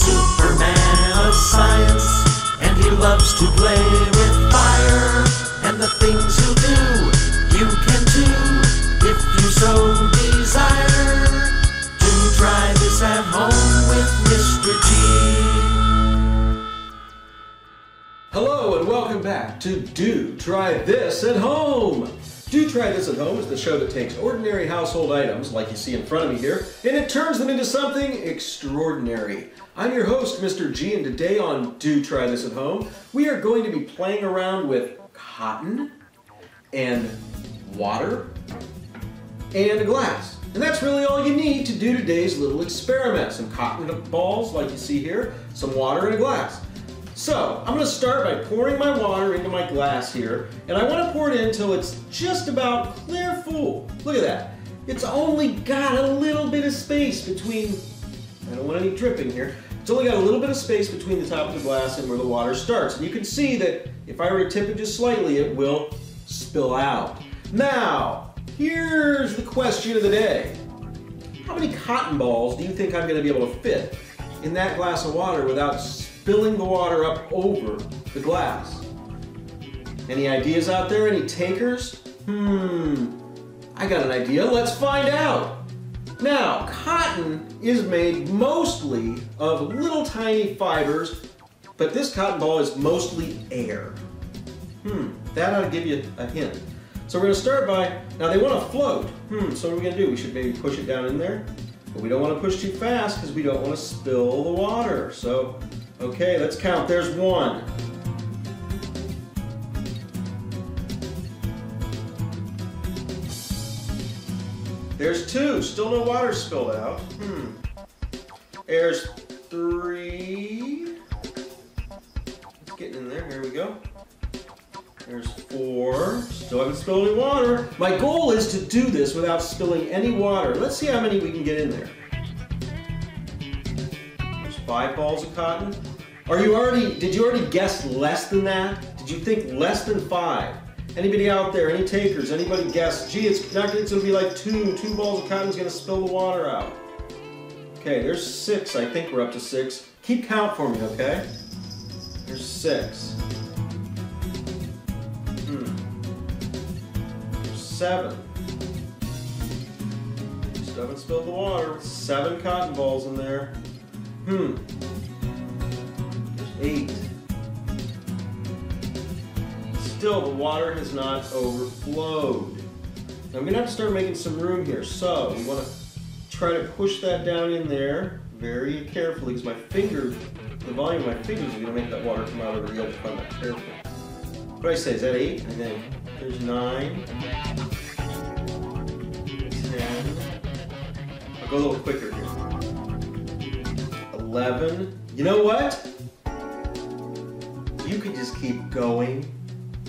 Superman of science, and he loves to play with fire. And the things he'll do, you can too, if you so desire. Do try this at home with Mr. G. Hello and welcome back to Do Try This at Home. Do Try This at Home is the show that takes ordinary household items, like you see in front of me here, and it turns them into something extraordinary. I'm your host, Mr. G, and today on Do Try This at Home, we are going to be playing around with cotton and water and a glass. And that's really all you need to do today's little experiment. Some cotton balls, like you see here, some water and a glass. So, I'm going to start by pouring my water into my glass here, and I want to pour it in until it's just about clear full. Look at that. It's only got a little bit of space between, I don't want any dripping here, it's only got a little bit of space between the top of the glass and where the water starts. And you can see that if I were to tip it just slightly, it will spill out. Now, here's the question of the day. How many cotton balls do you think I'm going to be able to fit in that glass of water without spilling the water up over the glass? Any ideas out there? Any takers? I got an idea. Let's find out. Now, cotton is made mostly of little tiny fibers, but this cotton ball is mostly air. That ought to give you a hint. So we're going to start by, now they want to float. So what are we going to do? We should maybe push it down in there, but we don't want to push too fast because we don't want to spill the water. So, okay, let's count. There's one. There's two. Still no water spilled out. There's three. It's getting in there. Here we go. There's four. Still haven't spilled any water. My goal is to do this without spilling any water. Let's see how many we can get in there. There's 5 balls of cotton. Did you already guess less than that? Did you think less than 5? Anybody out there, any takers, anybody guess, gee, it's going to be like 2 balls of cotton is going to spill the water out. Okay, there's 6, I think we're up to 6. Keep count for me, okay? There's 6. There's 7. Still haven't spilled the water. 7 cotton balls in there. There's 8. Still, the water has not overflowed. Now, I'm going to have to start making some room here. So, we want to try to push that down in there very carefully because the volume of my fingers are going to make that water come out over the edge if I'm not careful. What did I say? Is that 8? I think. There's 9. 10. I'll go a little quicker here. 11. You know what? You could just keep going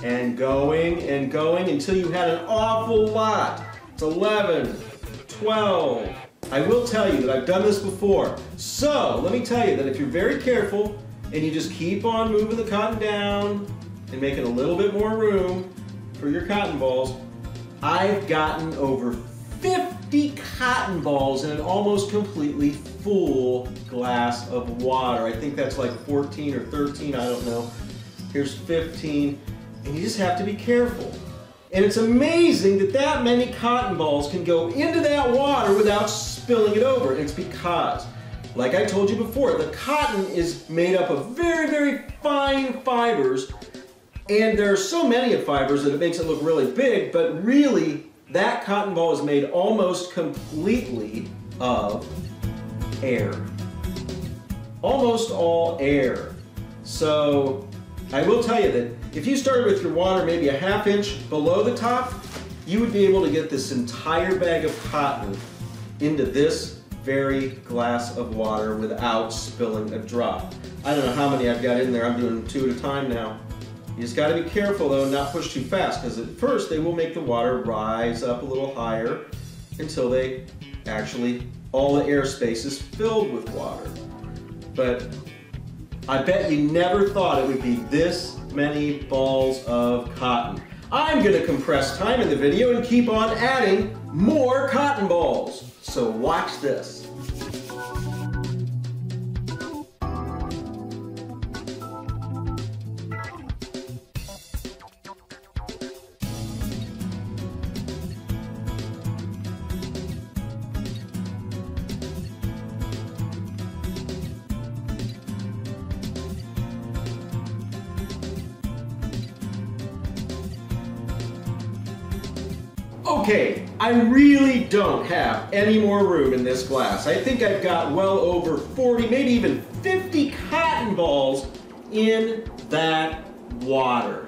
and going and going until you had an awful lot. It's 11, 12. I will tell you that I've done this before. So let me tell you that if you're very careful and you just keep on moving the cotton down and making a little bit more room for your cotton balls, I've gotten over 50 cotton balls in an almost completely full glass of water. I think that's like 14 or 13, I don't know. Here's 15. And you just have to be careful. And it's amazing that that many cotton balls can go into that water without spilling it over. And it's because, like I told you before, the cotton is made up of very, very fine fibers. And there are so many of fibers that it makes it look really big, but really, that cotton ball is made almost completely of air. Almost all air. So, I will tell you that if you started with your water maybe a ½ inch below the top, you would be able to get this entire bag of cotton into this very glass of water without spilling a drop. I don't know how many I've got in there. I'm doing 2 at a time now. You just got to be careful though and not push too fast because at first they will make the water rise up a little higher until they actually, all the airspace is filled with water. But I bet you never thought it would be this many balls of cotton. I'm going to compress time in the video and keep on adding more cotton balls. So watch this. Okay, I really don't have any more room in this glass. I think I've got well over 40, maybe even 50 cotton balls in that water.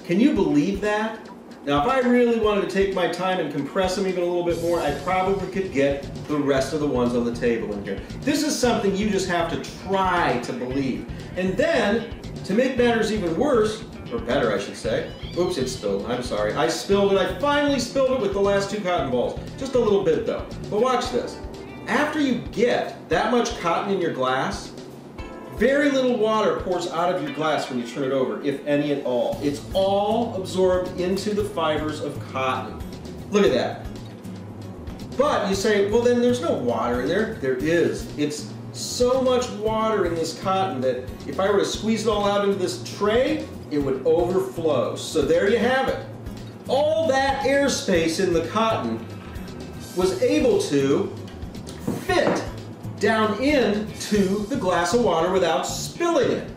Can you believe that? Now, if I really wanted to take my time and compress them even a little bit more, I probably could get the rest of the ones on the table in here. This is something you just have to try to believe. And then, to make matters even worse, or better I should say, oops, it spilled, I'm sorry. I spilled it, I finally spilled it with the last 2 cotton balls. Just a little bit though. But watch this. After you get that much cotton in your glass, very little water pours out of your glass when you turn it over, if any at all. It's all absorbed into the fibers of cotton. Look at that. But you say, well then there's no water in there. There is. It's so much water in this cotton that if I were to squeeze it all out into this tray, it would overflow. So there you have it. All that airspace in the cotton was able to fit down into the glass of water without spilling it.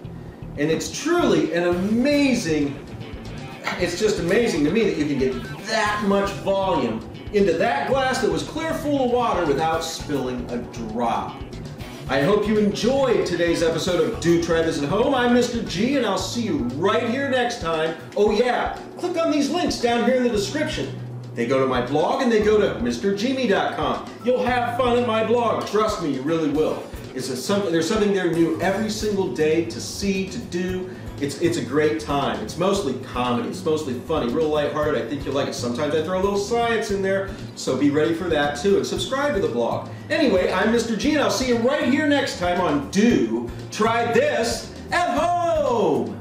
And it's truly an amazing, it's just amazing to me that you can get that much volume into that glass that was clear full of water without spilling a drop. I hope you enjoyed today's episode of Do Try This at Home. I'm Mr. G, and I'll see you right here next time. Oh yeah, click on these links down here in the description. They go to my blog and they go to MrGme.com. You'll have fun at my blog. Trust me, you really will. There's something there new every single day to see, to do. It's a great time. It's mostly comedy. It's mostly funny, real lighthearted. I think you'll like it. Sometimes I throw a little science in there, so be ready for that too. And subscribe to the blog. Anyway, I'm Mr. G, and I'll see you right here next time on Do Try This at Home.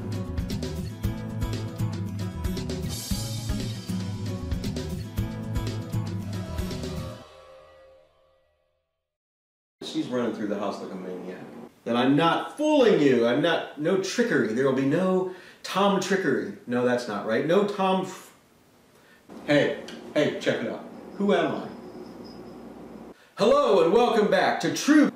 She's running through the house like a maniac. Then I'm not fooling you. No trickery. There will be no Tom trickery. No, that's not right. No Tom. Hey, check it out. Who am I? Hello and welcome back to True.